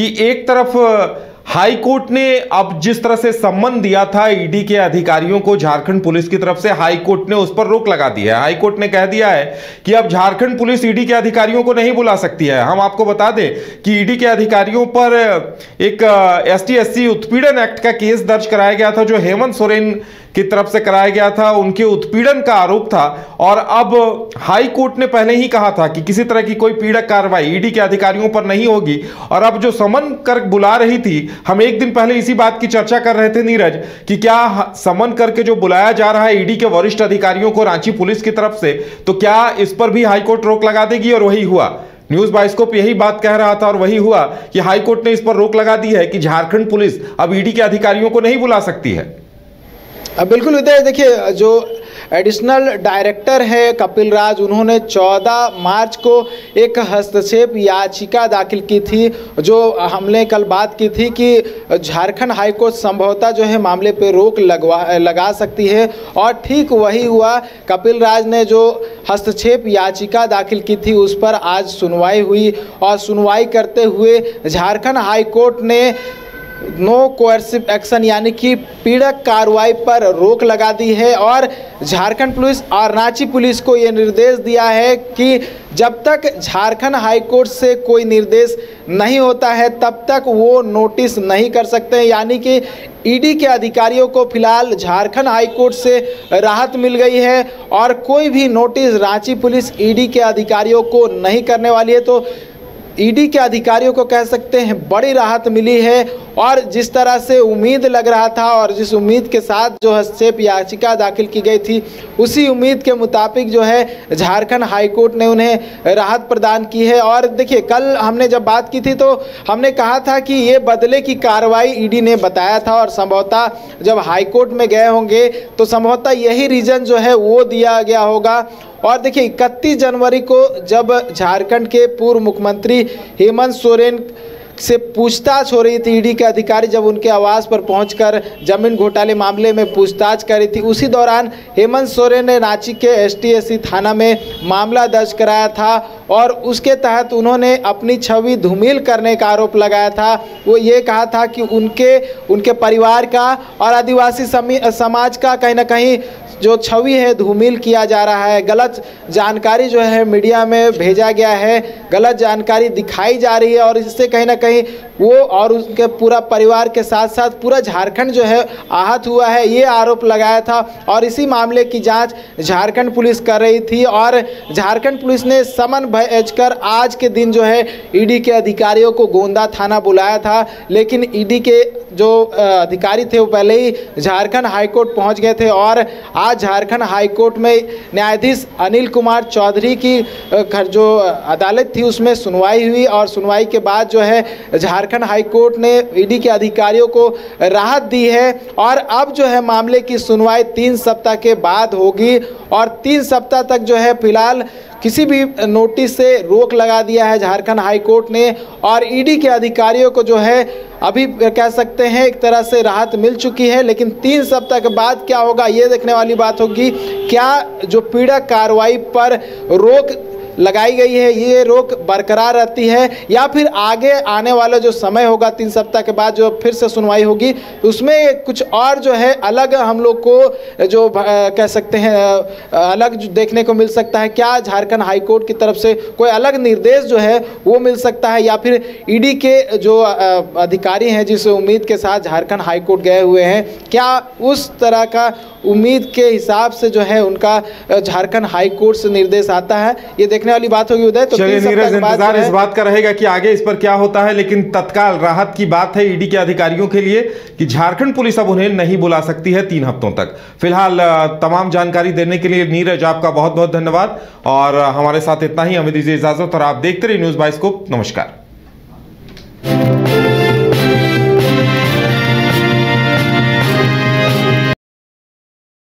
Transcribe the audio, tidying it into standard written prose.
कि एक तरफ हाई कोर्ट ने अब जिस तरह से सम्मन दिया था ईडी के अधिकारियों को झारखंड पुलिस की तरफ से, हाई कोर्ट ने उस पर रोक लगा दी है। हाई कोर्ट ने कह दिया है कि अब झारखंड पुलिस ईडी के अधिकारियों को नहीं बुला सकती है। हम आपको बता दें कि ईडी के अधिकारियों पर एक ST/SC उत्पीड़न एक्ट का केस दर्ज कराया गया था, जो हेमंत सोरेन की तरफ से कराया गया था। उनके उत्पीड़न का आरोप था और अब हाई कोर्ट ने पहले ही कहा था कि किसी तरह की कोई पीड़क कार्रवाई ईडी के अधिकारियों पर नहीं होगी। और अब जो समन कर बुला रही थी, हम एक दिन पहले इसी बात की चर्चा कर रहे थे नीरज, कि क्या समन करके जो बुलाया जा रहा है ईडी के वरिष्ठ अधिकारियों को रांची पुलिस की तरफ से, तो क्या इस पर भी हाई कोर्ट रोक लगा देगी? और वही हुआ। न्यूज बाइस्कोप यही बात कह रहा था और वही हुआ कि हाई कोर्ट ने इस पर रोक लगा दी है कि झारखंड पुलिस अब ईडी के अधिकारियों को नहीं बुला सकती है। बिल्कुल उदय, देखिए जो एडिशनल डायरेक्टर है कपिल राज, उन्होंने 14 मार्च को एक हस्तक्षेप याचिका दाखिल की थी, जो हमने कल बात की थी कि झारखंड हाईकोर्ट संभवतः जो है मामले पे रोक लगा सकती है। और ठीक वही हुआ। कपिल राज ने जो हस्तक्षेप याचिका दाखिल की थी उस पर आज सुनवाई हुई और सुनवाई करते हुए झारखंड हाईकोर्ट ने नो कोएर्सिव एक्शन यानी कि पीड़क कार्रवाई पर रोक लगा दी है और झारखंड पुलिस और रांची पुलिस को ये निर्देश दिया है कि जब तक झारखंड हाईकोर्ट से कोई निर्देश नहीं होता है तब तक वो नोटिस नहीं कर सकते। यानी कि ईडी के अधिकारियों को फिलहाल झारखंड हाईकोर्ट से राहत मिल गई है और कोई भी नोटिस रांची पुलिस ईडी के अधिकारियों को नहीं करने वाली है। तो ईडी के अधिकारियों को कह सकते हैं बड़ी राहत मिली है और जिस तरह से उम्मीद लग रहा था और जिस उम्मीद के साथ जो हस्तक्षेप याचिका दाखिल की गई थी, उसी उम्मीद के मुताबिक जो है झारखंड हाईकोर्ट ने उन्हें राहत प्रदान की है। और देखिए, कल हमने जब बात की थी तो हमने कहा था कि ये बदले की कार्रवाई ईडी ने बताया था और संभवतः जब हाईकोर्ट में गए होंगे तो संभवतः यही रीजन जो है वो दिया गया होगा। और देखिए 31 जनवरी को जब झारखंड के पूर्व मुख्यमंत्री हेमंत सोरेन से पूछताछ हो रही थी, ईडी के अधिकारी जब उनके आवास पर पहुंचकर जमीन घोटाले मामले में पूछताछ कर रही थी, उसी दौरान हेमंत सोरेन ने रांची के ST/SC थाना में मामला दर्ज कराया था और उसके तहत उन्होंने अपनी छवि धूमिल करने का आरोप लगाया था। वो ये कहा था कि उनके परिवार का और आदिवासी समाज का कहीं ना कहीं जो छवि है धूमिल किया जा रहा है, गलत जानकारी जो है मीडिया में भेजा गया है, गलत जानकारी दिखाई जा रही है और इससे कहीं ना कहीं वो और उनके पूरा परिवार के साथ साथ पूरा झारखंड जो है आहत हुआ है, ये आरोप लगाया था। और इसी मामले की जांच झारखंड पुलिस कर रही थी और झारखंड पुलिस ने समन भेजकर आज के दिन जो है ईडी के अधिकारियों को गोंदा थाना बुलाया था। लेकिन ईडी के जो अधिकारी थे वो पहले ही झारखंड हाईकोर्ट पहुंच गए थे और आज झारखंड हाईकोर्ट में न्यायाधीश अनिल कुमार चौधरी की जो अदालत थी उसमें सुनवाई हुई और सुनवाई के बाद जो है झारखंड हाईकोर्ट ने ईडी के अधिकारियों को राहत दी है। और अब जो है मामले की सुनवाई 3 सप्ताह के बाद होगी और 3 सप्ताह तक जो है फिलहाल किसी भी नोटिस से रोक लगा दिया है झारखंड हाईकोर्ट ने। और ईडी के अधिकारियों को जो है अभी कह सकते हैं एक तरह से राहत मिल चुकी है, लेकिन 3 सप्ताह के बाद क्या होगा ये देखने वाली बात होगी। क्या जो पीड़क कार्रवाई पर रोक लगाई गई है ये रोक बरकरार रहती है या फिर आगे आने वाला जो समय होगा 3 सप्ताह के बाद जो फिर से सुनवाई होगी उसमें कुछ और जो है अलग हम लोग को जो कह सकते हैं अलग देखने को मिल सकता है। क्या झारखंड हाईकोर्ट की तरफ से कोई अलग निर्देश जो है वो मिल सकता है या फिर ईडी के जो अधिकारी हैं जिस उम्मीद के साथ झारखंड हाईकोर्ट गए हुए हैं, क्या उस तरह का उम्मीद के हिसाब से जो है उनका झारखंड हाईकोर्ट से निर्देश आता है, ये देखने वाली बात होगी उदय। तो चलिए नीरज, इंतजार इस बात का रहेगा कि आगे इस पर क्या होता है, लेकिन तत्काल राहत की बात है ईडी के अधिकारियों के लिए कि झारखंड पुलिस अब उन्हें नहीं बुला सकती है 3 हफ्तों तक। फिलहाल तमाम जानकारी देने के लिए नीरज आपका बहुत बहुत धन्यवाद और हमारे साथ इतना ही। हमें दीजिए इजाजत और आप देखते रहिए न्यूज बाइस्कोप। नमस्कार।